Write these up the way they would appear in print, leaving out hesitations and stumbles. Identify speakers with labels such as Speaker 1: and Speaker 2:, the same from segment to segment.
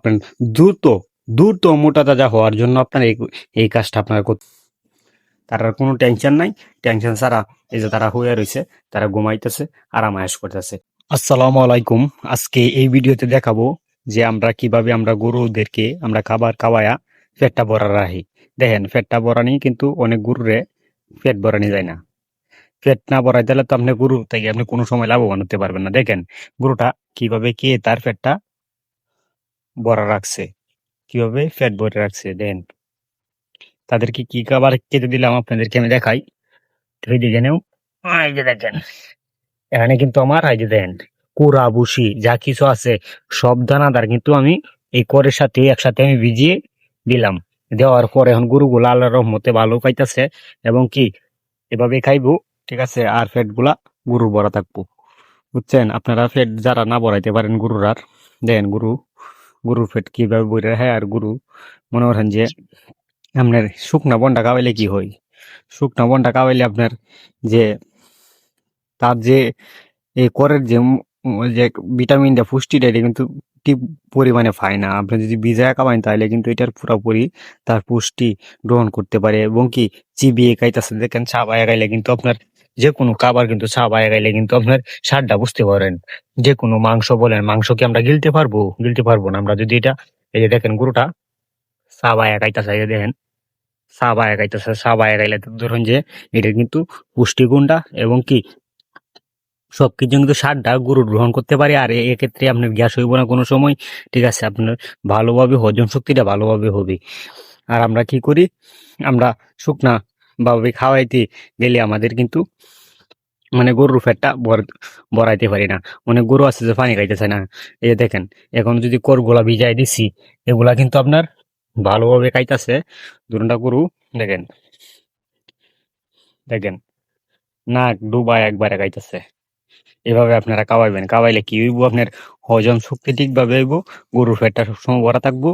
Speaker 1: আপনার দ্রুত দ্রুত মোটা তাজা হওয়ার জন্য আপনার এই কাজটা আপনার করতে, তার আর কোনো টেনশন নাই। টেনশন ছাড়া এই যে তারা হয়ে রয়েছে, তারা ঘুমাইতেছে, আরাম আয়েশ করতেছে। আসসালামু আলাইকুম। আজকে এই ভিডিওতে দেখাবো যে আমরা কিভাবে আমরা গরুদেরকে আমরা খাবার খাওয়ায়া পেটটা ভরা রাখি। দেখেন, পেটটা ভরানি কিন্তু অনেক গরুরে পেট ভরানি যায় না। পেট না ভরাই দিলে তো আপনি গরু থেকে আপনি কোনো সময় লাভবান হতে পারবেন না। দেখেন গরুটা কিভাবে কে তার পেটটা ভরা রাখছে, কিভাবে পেট ভরে রাখছে। দেন তাদেরকে কি খাবার খেতে দিলাম আপনাদেরকে আমি দেখাই। ওই দিকে নেও, এই যে দেখেন এখানে কিন্তু আমার এই যে দেন কুড়া ভুসি যা কিছু আছে সব দানাদার কিন্তু আমি এই করের সাথে একসাথে আমি ভিজিয়ে দিলাম। দেওয়ার পর এখন গরুগুলা আল্লাহর রহমতে ভালো পাইতেছে এবং কি এভাবে খাইবো। ঠিক আছে, আর ফ্যাট গুলা গরুর ভরা থাকবো। বুঝছেন, আপনারা ফ্যাট যারা না ভরাইতে পারেন গরুর, আর দেন গরুর ফ্যাট কিভাবে বইরে রাখে। আর গরু মনে করেন যে আপনার শুকনা বন্ডা খাওয়াইলে কি হয়, শুকনা বন্ডা খাওয়াইলে আপনার যে তার যে এই করের যে যে ভিটামিনটা পুষ্টিটা এটা কিন্তু ঠিক পরিমাণে পায় না। আপনি যদি ভিজায় খাওয়ান তাহলে কিন্তু এটার পুরোপুরি তার পুষ্টি গ্রহণ করতে পারে এবং কি চিবিয়ে খাইতেছে। দেখেন চাবায় খাইলে কিন্তু আপনার যে কোনো খাবার কিন্তু চাবায় খাইলে কিন্তু আপনার স্বাদটা বুঝতে পারেন। যে কোনো মাংস বলেন, মাংস কি আমরা গিলতে পারবো না আমরা যদি এটা, এই যে দেখেন গরুটা চাবায় খাইতেছে, এই যে দেখেন চাবায় খাইতেছে। চাবায় খাইলে তো ধরুন যে এটা কিন্তু পুষ্টিগুণটা এবং কি সবকিছু কিন্তু স্বাদটা গরু গ্রহণ করতে পারে। আর এক্ষেত্রে আপনার গ্যাস হইব না কোনো সময়। ঠিক আছে, আপনার ভালোভাবে হজম শক্তিটা ভালোভাবে হবে। আর আমরা কি করি, আমরা শুকনা ভাবে খাওয়াইতে গেলে আমাদের কিন্তু মানে গরুর ফ্যাটটা বড়াইতে পারি না। অনেক গরু আছে যে পানি খাইতেছে না। এই যে দেখেন এখন যদি করগুলা ভিজাই দিছি, এগুলা কিন্তু আপনার ভালোভাবে খাইতেছে দুটা গরু। দেখেন দেখেন নাক ডুবায় একবারে খাইতেছে। এভাবে আপনারা খাওয়াইবেন, খাওয়াইলে কি হইব, আপনার হজম শক্তি ঠিকভাবে হইব, গরুর পেটটা সবসময় ভরা থাকবো,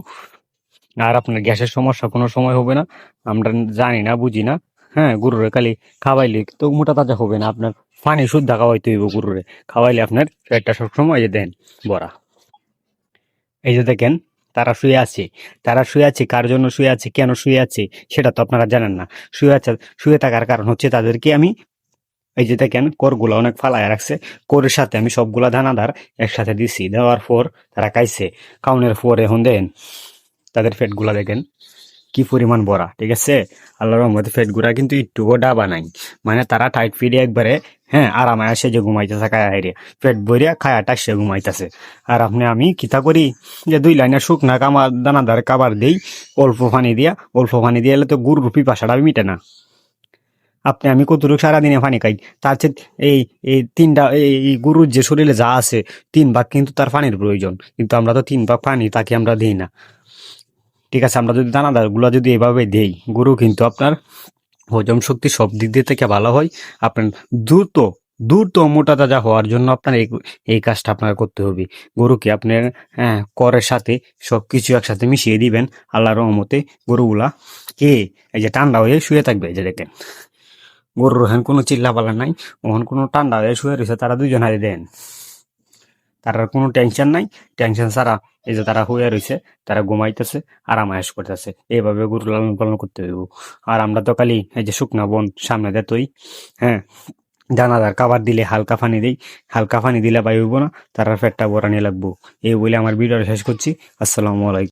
Speaker 1: আর আপনার গ্যাসের সমস্যা কোনো সময় হবে না। আমরা জানি না, বুঝি না। হ্যাঁ, গরুরে খালি খাওয়াইলে তো মোটা তাজা হবে না, আপনার পানি শুদ্ধ খাওয়াইতে হইব গরুরে। খাওয়াইলে আপনার পেটটা সবসময় এই যে দেন ভরা। এই যে দেখেন তারা শুয়ে আছে, তারা শুয়ে আছে, কার জন্য শুয়ে আছে, কেন শুয়ে আছে সেটা তো আপনারা জানেন না। শুয়ে আছে, শুয়ে থাকার কারণ হচ্ছে তাদেরকে আমি এই যে দেখেন করগুলা অনেক ফালায় রাখছে, করের সাথে আমি সবগুলা দানাদার একসাথে দিছি। দেওয়ার পর তারা খাইছে, খাওনের পর এখন দেন তাদের পেট গুলা দেখেন কি পরিমাণ ভরা। ঠিক আছে, আল্লাহর রহমতে পেট গুলা কিন্তু একটুও ডাবা নাই, মানে তারা টাইট ফিডে একবারে হ্যাঁ আরামে আসে যে ঘুমাইতেছে খায়া হাইরে, পেট ভরিয়া খায়া টাসে ঘুমাইতেছে। আর আমি কিতা করি যে 2 লাইনের শুকনা কামার দানাদার খাবার দেই অল্প পানি দিয়া, অল্প পানি দিয়ে এলে তো গরুর পিপাসাটা মিটে না। আমি কতটুকু সারাদিনে পানি খাই তার চেয়ে এই এই তিনটা এই গরুর যে শরীরে যা আছে 3 ভাগ কিন্তু তার পানির প্রয়োজন, কিন্তু আমরা তো 3 ভাগ পানি তাকে আমরা দিই না। ঠিক আছে, আমরা যদি দানাদার গুলা যদি এভাবে দেই, গরু কিন্তু আপনার হজম শক্তি সব দিক দিয়ে থেকে ভালো হয়। আপনার দ্রুত দ্রুত মোটা তাজা হওয়ার জন্য আপনার এই কাজটা আপনার করতে হবে। গরুকে আপনার করের সাথে সবকিছু একসাথে মিশিয়ে দিবেন। আল্লাহর রহমতে গরুগুলা কে এই যে ঠান্ডা হয়ে শুয়ে থাকবে। এই যে দেখেন গরুর হেন কোনো চিল্লাপালা নাই, ওখান কোনো ঠান্ডা হয়ে শুয়ে রয়েছে, তারা দুজন হারে দেন, তার আর কোনো টেনশন নাই। টেনশন ছাড়া এই যে তারা শুয়ে রয়েছে, তারা ঘুমাইতেছে, আরাম আয়েশ করতেছে। এইভাবে গরু লালন পালন করতে হইব। আর আমরা তো খালি এই যে শুকনা বন সামনে দেতই, হ্যাঁ দানাদার খাবার দিলে হালকা পানি দেই, হালকা পানি দিলে বাই হইব না, তারা পেটটা ভরানি লাগবো। এই বলে আমার ভিডিওটা শেষ করছি। আসসালামু আলাইকুম।